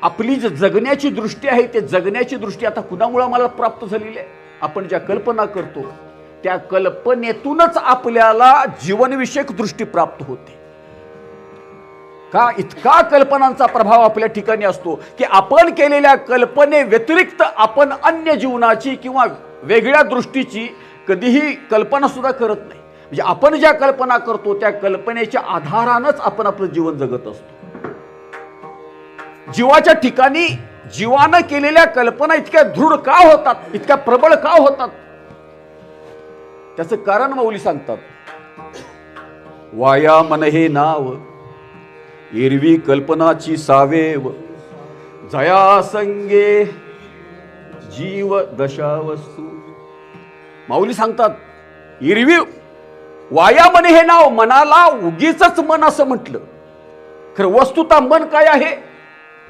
आपली जी जगण्याची दृष्टी आहे ते जगण्याची दृष्टी आता कुणामुळे मला प्राप्त झालेली आहे? आपण ज्या कल्पना करतो त्या कल्पनेतूनच आपल्याला जीवनविषयक दृष्टी प्राप्त होते. का इतका कल्पनांचा प्रभाव आपल्या ठिकाणी असतो की आपण केलेल्या कल्पने व्यतिरिक्त आपण अन्य जीवनाची किंवा वेगळ्या दृष्टीची कधीही कल्पना सुद्धा करत नाही. म्हणजे आपण ज्या कल्पना करतो त्या कल्पनेच्या आधारानंच आपण आपलं जीवन जगत असतो. जीवाच्या ठिकाणी जीवानं केलेल्या कल्पना इतक्या दृढ का होतात, इतक्या प्रबळ का होतात? त्याचं कारण माऊली सांगतात, वाया मन हे नाव एरवी कल्पनाची सावेव, जया संगे जीव दशा वस्तू. माऊली सांगतात, एरवी वाया मन हे नाव, मनाला उगीच मन असं म्हटलं, खरं वस्तुता मन काय आहे?